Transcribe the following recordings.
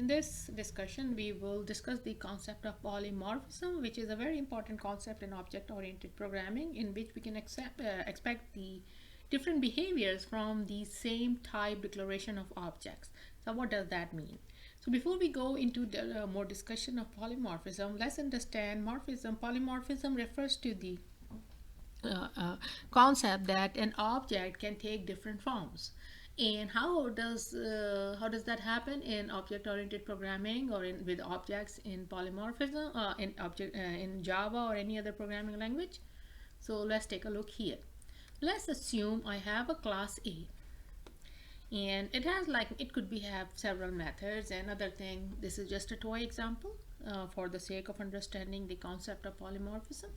In this discussion, we will discuss the concept of polymorphism, which is a very important concept in object-oriented programming, in which we can expect the different behaviors from the same type declaration of objects. So what does that mean? So before we go into the more discussion of polymorphism, let's understand morphism. Polymorphism refers to the concept that an object can take different forms. And how does that happen in object-oriented programming or with objects in polymorphism, in Java or any other programming language? So let's take a look here. Let's assume I have a class A, and it has it could have several methods and other thing. This is just a toy example for the sake of understanding the concept of polymorphism.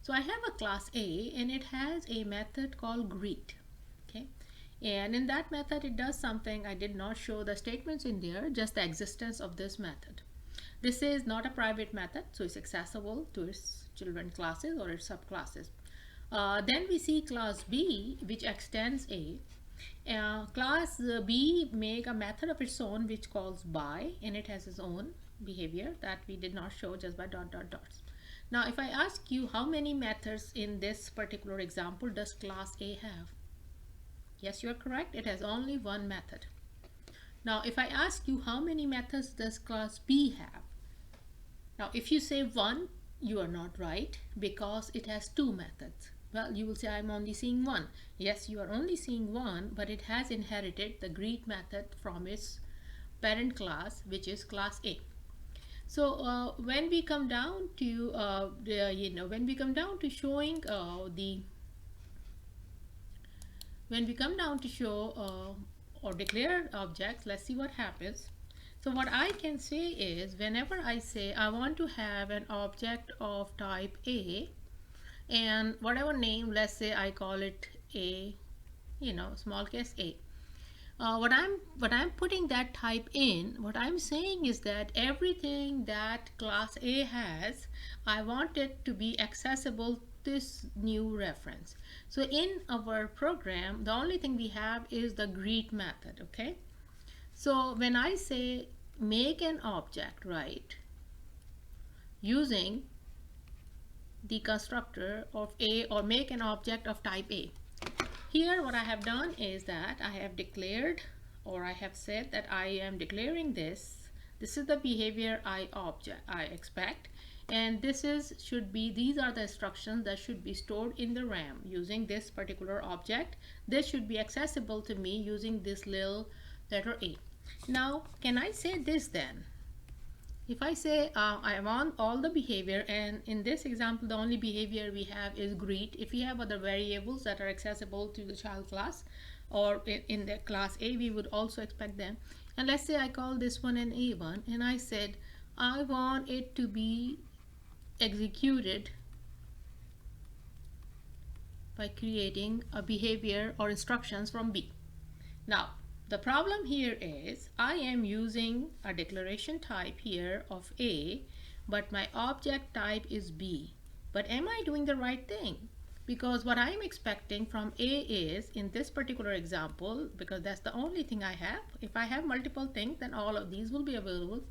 So I have a class A and it has a method called greet. Okay, and in that method it does something. I did not show the statements in there, just the existence of this method. This is not a private method, so it's accessible to its children classes or its subclasses. Then we see class B, which extends A. Class B make a method of its own which calls by, and it has its own behavior that we did not show just by dot dot dots. Now if I ask you how many methods in this particular example does class A have? Yes, you are correct. It has only one method. Now if I ask you how many methods does class B have? Now if you say one, you are not right, because it has two methods. Well, you will say I'm only seeing one. Yes, you are only seeing one, but it has inherited the greet method from its parent class, which is class A. So when we come down to show or declare objects, let's see what happens. So what I can say is, whenever I say I want to have an object of type A, and whatever name, let's say I call it A, small case A. What I'm putting that type in, what I'm saying is that everything that class A has, I want it to be accessible this new reference. So in our program, the only thing we have is the greet method. Okay, so when I say make an object, right, using the constructor of A, or make an object of type A, here what I have done is that I have declared, or I have said that I am declaring this is the behavior I expect, and these are the instructions that should be stored in the RAM using this particular object. This should be accessible to me using this little letter A. Now can I say this then? If I say I want all the behavior, and in this example the only behavior we have is greet. If we have other variables that are accessible to the child class or in the class A, we would also expect them. And let's say I call this one an A1, and I said I want it to be executed by creating a behavior or instructions from B. Now the problem here is I am using a declaration type here of A, but my object type is B. But am I doing the right thing? Because what I'm expecting from A is, in this particular example, because that's the only thing I have, if I have multiple things, then all of these will be available.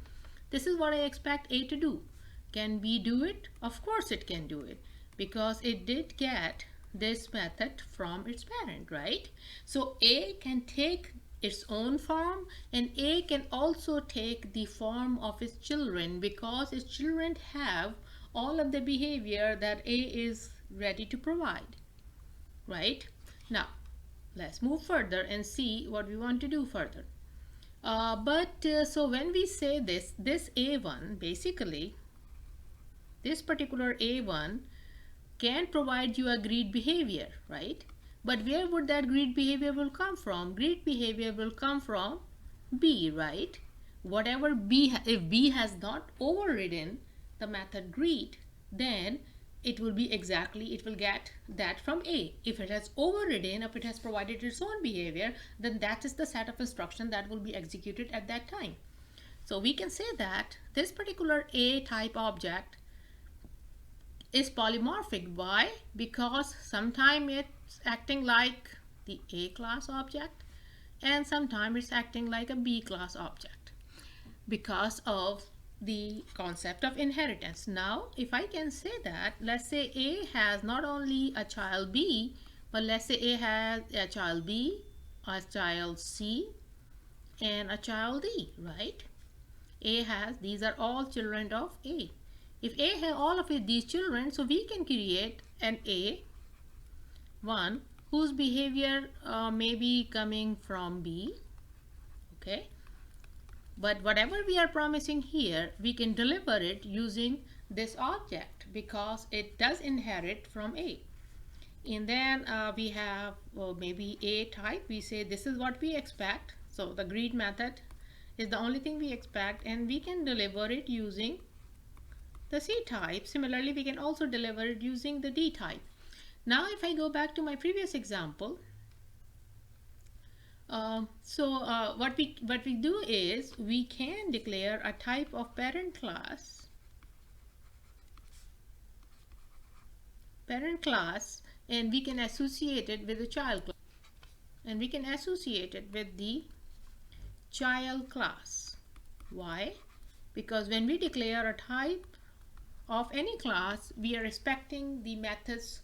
This is what I expect A to do. Can B do it? Of course it can do it, because it did get this method from its parent, right? So A can take its own form, and A can also take the form of its children, because its children have all of the behavior that A is ready to provide, right? Now let's move further and see what we want to do further. So when we say this A1, basically this particular A1 can provide you a greet behavior, right? But where would that greet behavior will come from? Greet behavior will come from B, right? Whatever B, if B has not overridden the method greet, then it will get that from A. If it has overridden, if it has provided its own behavior, then that is the set of instruction that will be executed at that time. So we can say that this particular A type object is polymorphic. Why? Because sometimes it's acting like the A class object, and sometimes it's acting like a B class object. because of the concept of inheritance. Now, if I can say that, let's say A has not only a child B, but let's say A has a child B, a child C, and a child D, right? A has, these are all children of A. If A has all of these children, so we can create an A1 whose behavior may be coming from B, okay? But whatever we are promising here, we can deliver it using this object because it does inherit from A. And then we have maybe A type. We say this is what we expect. So the greet method is the only thing we expect, and we can deliver it using the C type. Similarly, we can also deliver it using the D type. Now if I go back to my previous example, what we do is we can declare a type of parent class and we can associate it with the child class, and we can associate it with the child class. Why? Because when we declare a type of any class, we are expecting the methods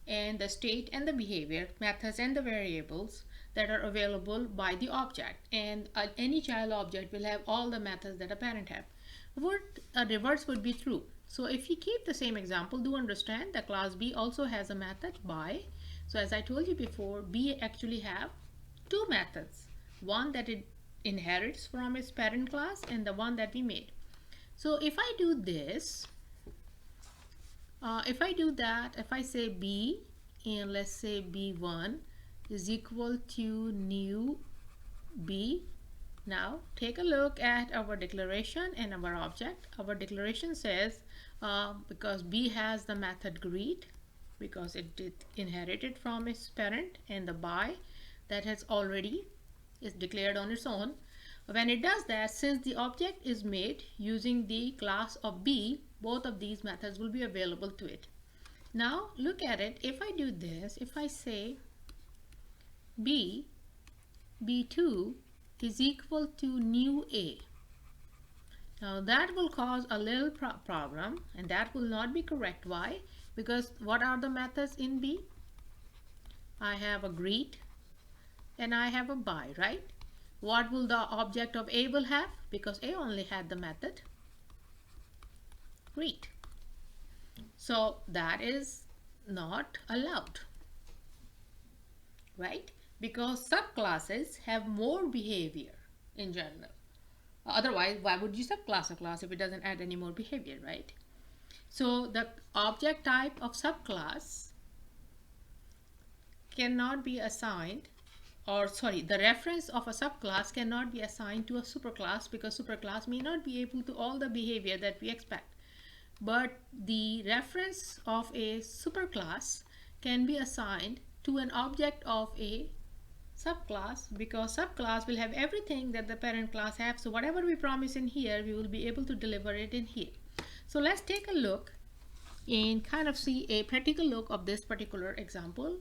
and the state and the behavior, methods and the variables that are available by the object, and any child object will have all the methods that a parent have. What a reverse would be true. So if you keep the same example, do understand that class B also has a method by. So as I told you before, B actually have two methods, one that it inherits from its parent class and the one that we made. So if I do this, if I do that, if I say B and let's say B1 is equal to new B. Now take a look at our declaration and our object. Our declaration says because B has the method greet because it did inherit it from its parent, and the by that has already is declared on its own. When it does that, since the object is made using the class of B, both of these methods will be available to it. Now look at it. If I do this, if I say B2 is equal to new A. Now that will cause a little problem, and that will not be correct. Why? Because what are the methods in B? I have a greet and I have a by, right? What will the object of A will have? Because A only had the method greet. So that is not allowed, right? Because subclasses have more behavior in general. Otherwise, why would you subclass a class if it doesn't add any more behavior, right? So the object type of subclass cannot be assigned, or sorry, the reference of a subclass cannot be assigned to a superclass because superclass may not be able to all the behavior that we expect. But the reference of a superclass can be assigned to an object of a subclass, because subclass will have everything that the parent class have. So whatever we promise in here, we will be able to deliver it in here. So let's take a look and kind of see a practical look of this particular example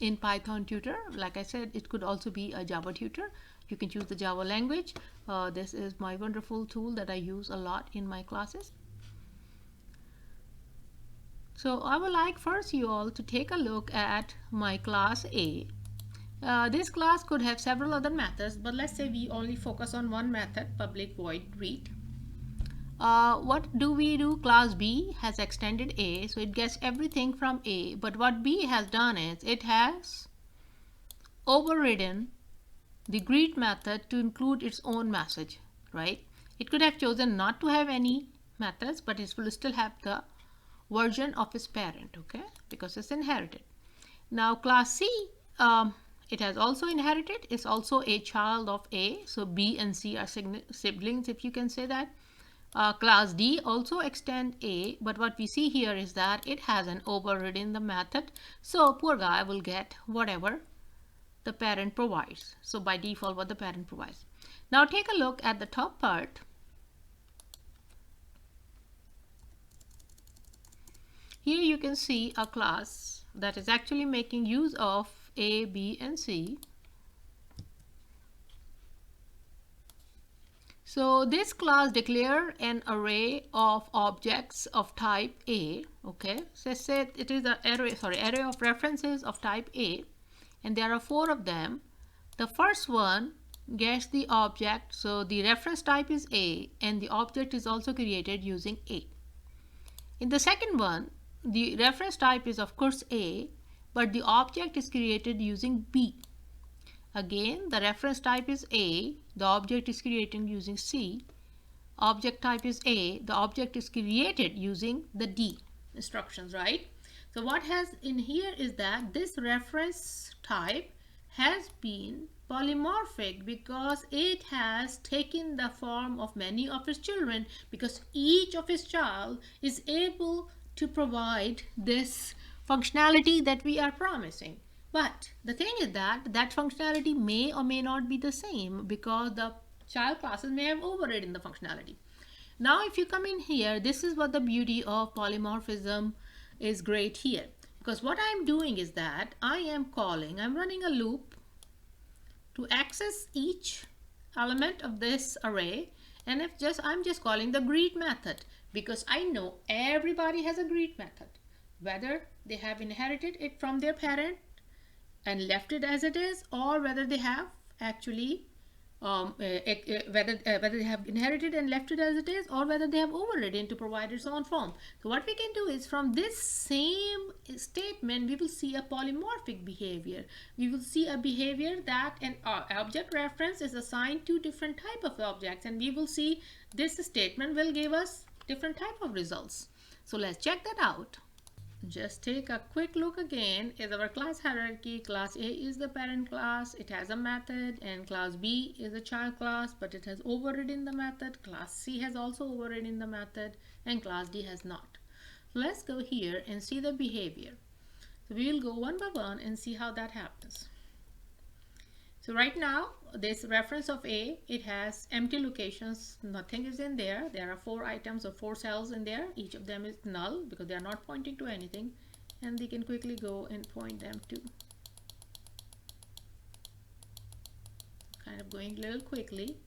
in Python tutor. Like I said, it could also be a Java tutor. You can choose the Java language. This is my wonderful tool that I use a lot in my classes. So I would like first you all to take a look at my class A. This class could have several other methods, but let's say we only focus on one method, public void greet. What do we do? Class B has extended A, so it gets everything from A. But what B has done is it has overridden the greet method to include its own message, right? It could have chosen not to have any methods, but it will still have the version of its parent, okay, because it's inherited. Now class C, it has also inherited. It's also a child of A, so B and C are siblings, if you can say that. Class D also extend A, but what we see here is that it hasn't overridden the method, so poor guy will get whatever the parent provides. So by default, what the parent provides. Now take a look at the top part. Here you can see a class that is actually making use of A, B, and C. So this class declare an array of objects of type A. Okay, so say it is an array of references of type A, and there are 4 of them. The first one gets the object, so the reference type is A, and the object is also created using A. In the second one, the reference type is of course A, but the object is created using B. Again, the reference type is A, the object is created using C. Object type is A, the object is created using the D instructions, right? So what has in here is that this reference type has been polymorphic because it has taken the form of many of its children, because each of its child is able to provide this functionality that we are promising. But the thing is that that functionality may or may not be the same because the child classes may have overridden the functionality. Now if you come in here, this is what the beauty of polymorphism is great here. Because what I'm doing is that I'm running a loop to access each element of this array, and I'm just calling the greet method because I know everybody has a greet method, whether they have inherited it from their parent and left it as it is, or whether they have actually whether they have inherited and left it as it is, or whether they have overridden to provide its own form. So what we can do is from this same statement we will see a polymorphic behavior. We will see a behavior that an object reference is assigned to different type of objects, and we will see this statement will give us different type of results. So let's check that out. Just take a quick look again at our class hierarchy. Class A is the parent class, it has a method, and class B is a child class, but it has overridden the method. Class C has also overridden the method, and class D has not. So let's go here and see the behavior. So we will go one by one and see how that happens. So right now, this reference of A, it has empty locations, nothing is in there. There are 4 items or 4 cells in there. Each of them is null because they are not pointing to anything, and they can quickly go and point them to. Kind of going a little quickly.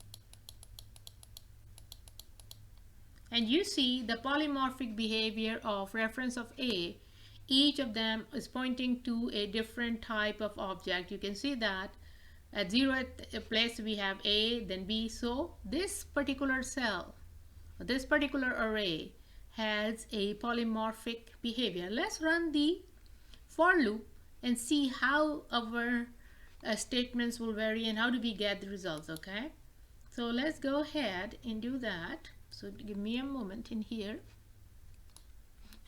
And you see the polymorphic behavior of reference of A. Each of them is pointing to a different type of object. You can see that at 0th place we have A, then B. So this particular cell, this particular array has a polymorphic behavior. Let's run the for loop and see how our statements will vary and how do we get the results. Okay, so let's go ahead and do that. So give me a moment in here.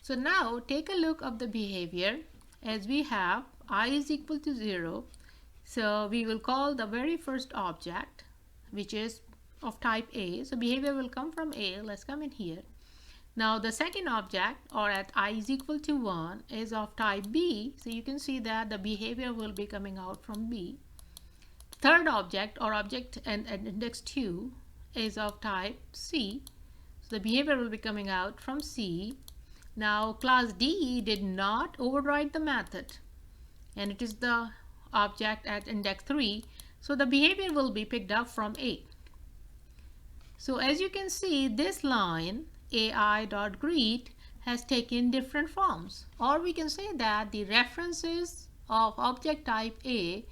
So now take a look of the behavior as we have I is equal to 0. So we will call the very first object, which is of type A. So behavior will come from A. Let's come in here. Now the second object, or at I is equal to 1, is of type B. So you can see that the behavior will be coming out from B. Third object, or object and index 2, is of type C. So the behavior will be coming out from C. Now class D did not override the method, and it is the object at index 3, so the behavior will be picked up from A. So as you can see, this line ai.greet has taken different forms, or we can say that the references of object type A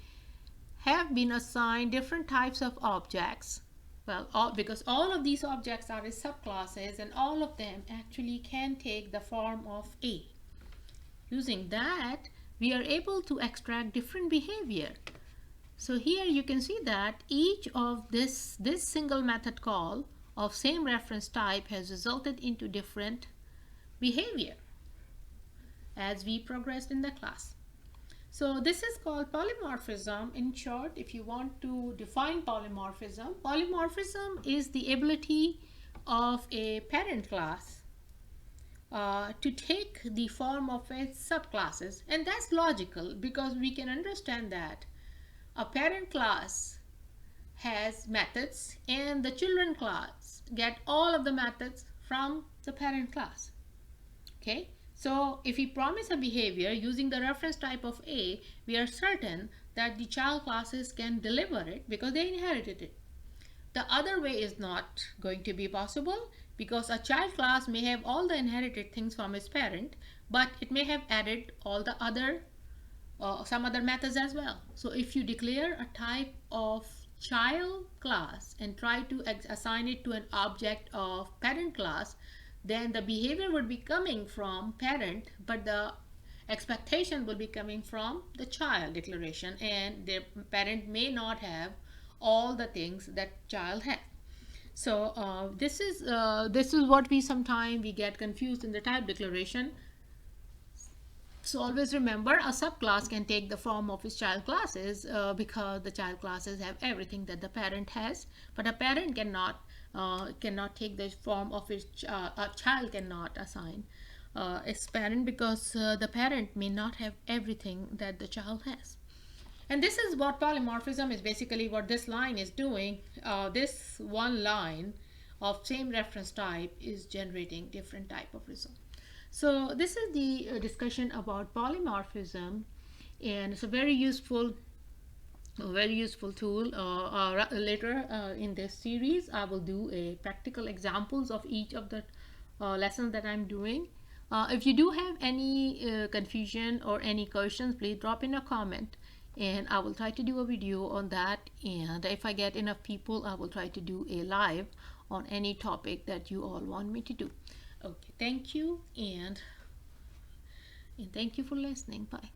have been assigned different types of objects. Well, because all of these objects are subclasses, and all of them actually can take the form of A. Using that, we are able to extract different behavior. So here you can see that each of this single method call of same reference type has resulted into different behavior as we progressed in the class. So this is called polymorphism. In short, if you want to define polymorphism, polymorphism is the ability of a parent class to take the form of its subclasses, and that's logical because we can understand that a parent class has methods and the children class get all of the methods from the parent class. Okay, so if we promise a behavior using the reference type of A, we are certain that the child classes can deliver it because they inherited it. the other way is not going to be possible, because a child class may have all the inherited things from its parent, but it may have added all the other some other methods as well. So if you declare a type of child class and try to assign it to an object of parent class, then the behavior would be coming from parent, but the expectation will be coming from the child declaration, and the parent may not have all the things that child has. So this is what we sometimes we get confused in the type declaration. So always remember, a subclass can take the form of its child classes because the child classes have everything that the parent has, but a parent cannot take the form of its a child cannot assign its parent, because the parent may not have everything that the child has. And this is what polymorphism is, basically what this line is doing. This one line of same reference type is generating different type of result. So this is the discussion about polymorphism, and it's a very useful tool. Later in this series, I will do a practical examples of each of the lessons that I'm doing. If you do have any confusion or any questions, please drop in a comment, and I will try to do a video on that. And if I get enough people, I will try to do a live on any topic that you all want me to do. Okay, thank you, and thank you for listening. Bye.